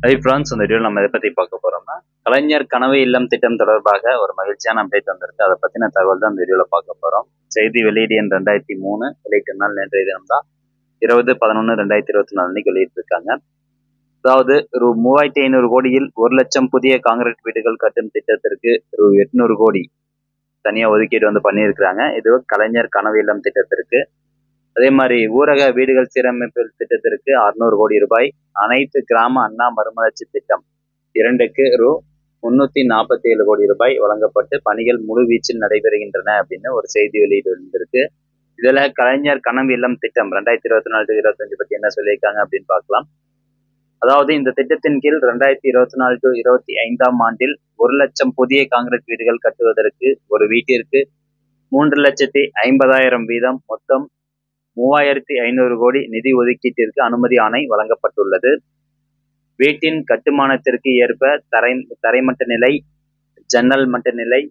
Hi friends, இந்த வீடியோவில் நம்ம எதை பற்றி பார்க்க போகிறோம்னா, கலைஞர் கனவு இல்லம் திட்டம் தொடர்பாக ஒரு மகிழ்ச்சியான அப்டேட் வந்திருக்கு. அதை பற்றின தகவல் தான் இந்த வீடியோவில் பார்க்க போகிறோம். செய்தி வெளியீடு எண் 2003 வெளியிட்ட நாள் நேற்றைய தினம் தான் 20/11/2024 அன்னைக்கு வெளியிட்டிருக்காங்க. அதாவது ரூ. 3500 கோடியில் 1,00,000 புதிய காங்கிரீட் வீடுகள் கட்டும் திட்டத்திற்கு ரூ. 800 கோடி தனியாக ஒதுக்கீடு பண்ணியிருக்கிறாங்க. இது கலைஞர் கனவு இல்லம் திட்டத்திற்கு. அதே மாதிரி ஊரக வீடுகள் சீரமைப்பு திட்டத்திற்கு 600 கோடி ரூபாய், அனைத்து கிராம அண்ணா மறுமலர்ச்சி திட்டம் 2க்கு ரூ. 347 கோடி ரூபாய் வழங்கப்பட்டு பணிகள் முழு வீச்சில் நடைபெறுகின்றன அப்படின்னு ஒரு செய்தி வெளியீடு வந்திருக்கு. இதுல கலைஞர் கனவு இல்லம் திட்டம் 2024-25 பத்தி என்ன சொல்லியிருக்காங்க அப்படின்னு பார்க்கலாம். அதாவது இந்த திட்டத்தின் கீழ் 2024-25 ஆண்டில் 1,00,000 புதிய காங்கிரீட் வீடுகள் கட்டுவதற்கு ஒரு வீட்டிற்கு 3,50,000 வீதம் மொத்தம் 3,500 கோடி நிதி ஒதுக்கீட்டிற்கு அனுமதி ஆணை வழங்கப்பட்டுள்ளது. வீட்டின் கட்டுமானத்திற்கு ஏற்ப தரைமட்ட நிலை, ஜன்னல் மட்ட நிலை,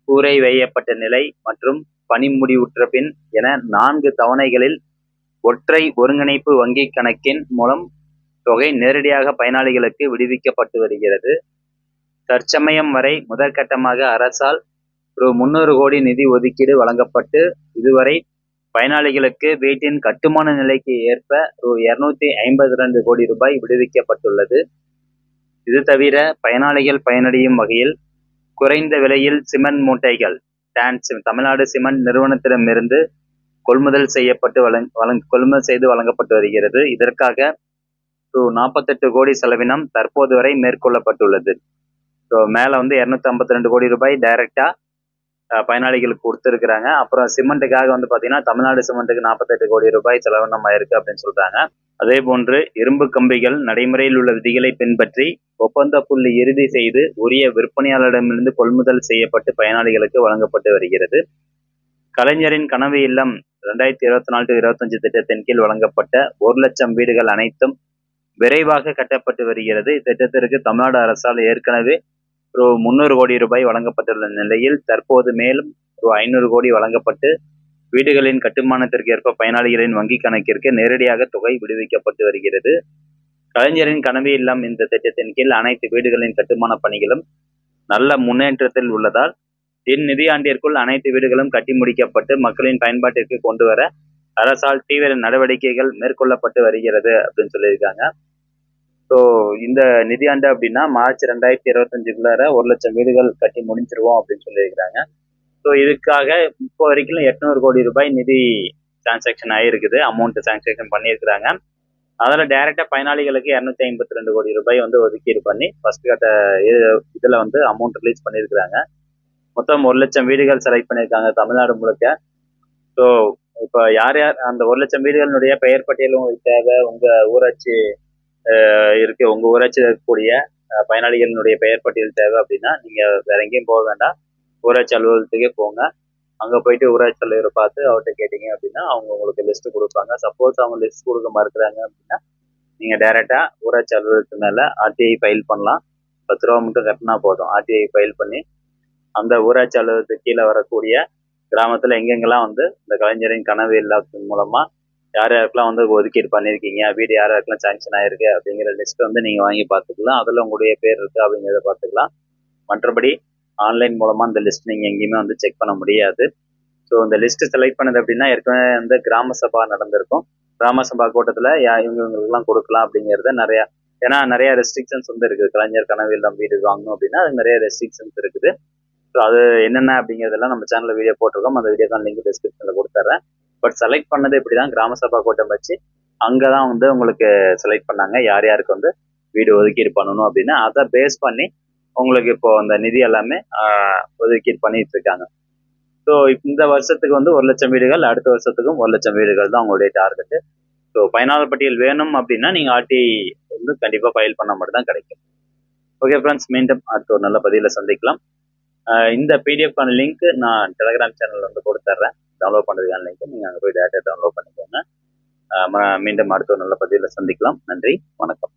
கூரை வேயப்பட்ட நிலை மற்றும் பணி முடிவுற்ற பின் என 4 தவணைகளில் ஒற்றை ஒருங்கிணைப்பு வங்கி கணக்கின் மூலம் தொகை நேரடியாக பயனாளிகளுக்கு விடுவிக்கப்பட்டு வருகிறது. தற்சமயம் வரை முதற்கட்டமாக அரசால் ரூ. 300 கோடி நிதி ஒதுக்கீடு வழங்கப்பட்டு இதுவரை பயனாளிகளுக்கு வீட்டின் கட்டுமான நிலைக்கு ஏற்ப ரூ. 252 கோடி ரூபாய் விடுவிக்கப்பட்டுள்ளது. இது தவிர பயனாளிகள் பயனடையும் வகையில் குறைந்த விலையில் சிமெண்ட் மூட்டைகள் தமிழ்நாடு சிமெண்ட் நிறுவனத்திடமிருந்து கொள்முதல் செய்து வழங்கப்பட்டு வருகிறது. இதற்காக ரூ. 48 கோடி செலவினம் தற்போது வரை மேற்கொள்ளப்பட்டுள்ளது. மேல 252 கோடி ரூபாய் டைரக்டா பயனாளிகளுக்கு கொடுத்துருக்குறாங்க. அப்புறம் சிமெண்ட்டுக்காக பாத்தீங்கன்னா தமிழ்நாடு சிமெண்ட்டுக்கு 48 கோடி ரூபாய் செலவினம் ஆயிருக்கு அப்படின்னு சொல்றாங்க. அதே போன்று இரும்பு கம்பிகள் நடைமுறையில் உள்ள விதிகளை பின்பற்றி ஒப்பந்த புள்ளி இறுதி செய்து உரிய விற்பனையாளரிடமிருந்து கொள்முதல் செய்யப்பட்டு பயனாளிகளுக்கு வழங்கப்பட்டு வருகிறது. கலைஞரின் கனவு இல்லம் 2024-25 திட்டத்தின் கீழ் வழங்கப்பட்ட 1,00,000 வீடுகள் அனைத்தும் விரைவாக கட்டப்பட்டு வருகிறது. இத்திட்டத்திற்கு தமிழ்நாடு அரசால் ஏற்கனவே ரூ. 300 கோடி ரூபாய் வழங்கப்பட்டுள்ள நிலையில் தற்போது மேலும் ரூ. 500 கோடி வழங்கப்பட்டு வீடுகளின் கட்டுமானத்திற்கு ஏற்ப பயனாளிகளின் வங்கி கணக்கிற்கு நேரடியாக தொகை விடுவிக்கப்பட்டு வருகிறது. கலைஞரின் கனவு இல்லம் இந்த திட்டத்தின் கீழ் அனைத்து வீடுகளின் கட்டுமான பணிகளும் நல்ல முன்னேற்றத்தில் உள்ளதால் இந்நிதியாண்டிற்குள் அனைத்து வீடுகளும் கட்டி முடிக்கப்பட்டு மக்களின் பயன்பாட்டிற்கு கொண்டு வர அரசால் தீவிர நடவடிக்கைகள் மேற்கொள்ளப்பட்டு வருகிறது அப்படின்னு சொல்லியிருக்காங்க. ஸோ இந்த நிதியாண்டு அப்படின்னா மார்ச் 2025 1,00,000 வீடுகள் கட்டி முடிஞ்சிருவோம் அப்படின்னு சொல்லியிருக்கிறாங்க. ஸோ இதுக்காக இப்போ வரைக்கும் 800 கோடி ரூபாய் நிதி டிரான்சாக்ஷன் ஆகிருக்குது, அமௌண்ட் டிரான்சாக்ஷன் பண்ணியிருக்கிறாங்க. அதில் டைரக்டா பயனாளிகளுக்கு 252 கோடி ரூபாய் ஒதுக்கீடு பண்ணி ஃபர்ஸ்ட் கட்ட இதில் அமௌண்ட் ரிலீஸ் பண்ணியிருக்கிறாங்க. மொத்தம் 1,00,000 வீடுகள் செலக்ட் பண்ணியிருக்காங்க தமிழ்நாடு முழுக்க. ஸோ இப்போ யார் யார் அந்த 1,00,000 வீடுகளினுடைய பெயர் பட்டியலும் உங்களுக்கு தேவை, உங்க ஊராட்சி இருக்கு, உங்க ஊராட்சியில் இருக்கக்கூடிய பயனாளிகளினுடைய பெயர் பட்டியல் தேவை அப்படின்னா நீங்க வேற எங்கேயும் போக வேண்டாம், ஊராட்சி அலுவலகத்துக்கே போங்க. அங்க போயிட்டு ஊராட்சி தலைவரை பார்த்து அவர்கிட்ட கேட்டீங்க அப்படின்னா அவங்க உங்களுக்கு லிஸ்ட் கொடுப்பாங்க. சப்போஸ் அவங்க லிஸ்ட் கொடுக்க மறுக்கிறாங்க அப்படின்னா நீங்க டைரக்டா ஊராட்சி அலுவலகத்து மேல ஆர்டிஐ ஃபைல் பண்ணலாம். 10 ரூபா மட்டும் கட்டினா போதும். ஆர்டிஐ ஃபைல் பண்ணி அந்த ஊராட்சி அலுவலகத்துக்கு கீழே வரக்கூடிய கிராமத்துல எங்கெங்கெல்லாம் இந்த கலைஞரின் கனவு இல்லத்தின் மூலமா யார் யாருக்கெல்லாம் ஒதுக்கீடு பண்ணியிருக்கீங்க, வீடு யார் யாருக்கெல்லாம் சாங்ஷன் ஆயிருக்கு அப்படிங்கிற லிஸ்ட் நீங்க வாங்கி பார்த்துக்கலாம். அதுல உங்களுடைய பேர் இருக்கு அப்படிங்கிறத பார்த்துக்கலாம். மற்றபடி ஆன்லைன் மூலமா இந்த லிஸ்ட் நீங்க எங்கேயுமே செக் பண்ண முடியாது. ஸோ இந்த லிஸ்ட் செலக்ட் பண்ணது அப்படின்னா ஏற்கனவே கிராம சபா நடந்திருக்கும். கிராம சபா கூட்டத்துல இவங்களுக்கெல்லாம் கொடுக்கலாம் அப்படிங்கிறத நிறைய ரெஸ்ட்ரிக்ஷன்ஸ் இருக்குது. கலைஞர் கனவு இல்லம் வீடு வாங்கணும் அப்படின்னா அது நிறைய ரெஸ்ட்ரிக்ஷன்ஸ் இருக்குது. ஸோ அது என்னென்ன அப்படிங்கிறதெல்லாம் நம்ம சேனல்ல வீடியோ போட்டிருக்கோம். அந்த வீடியோ தான் லிங்க் டிஸ்கிரிப்ஷன்ல கொடுத்துட்றேன். பட் செலக்ட் பண்ணது இப்படிதான், கிராம சபா கூட்டம் வச்சு அங்கதான் உங்களுக்கு செலக்ட் பண்ணாங்க யார் யாருக்கு வீடு ஒதுக்கீடு பண்ணணும் அப்படின்னு. அதை பேஸ் பண்ணி உங்களுக்கு இப்போ அந்த நிதி எல்லாமே ஒதுக்கீடு பண்ணிட்டு இருக்காங்க. ஸோ இந்த வருஷத்துக்கு 1,00,000 வீடுகள், அடுத்த வருஷத்துக்கும் 1,00,000 வீடுகள் தான் உங்களுடைய டார்கெட்டு. ஸோ பயனாளர் பட்டியல் வேணும் அப்படின்னா நீங்க ஆர்டி கண்டிப்பா ஃபைல் பண்ண மட்டும் தான் கிடைக்கும். ஓகே ஃப்ரெண்ட்ஸ், மீண்டும் அடுத்த ஒரு நல்ல பதிவில் சந்திக்கலாம். இந்த பிடிஎஃப் லிங்க் நான் டெலிகிராம் சேனல் கொடுத்துட்றேன். டவுன்லோட் பண்ணுறதுக்கான லிங்க் நீங்கள் அங்கே போய் டேட்டா டவுன்லோட் பண்ணிக்கோங்க. மீண்டும் அடுத்த ஒரு நல்ல பதிவில் சந்திக்கலாம். நன்றி, வணக்கம்.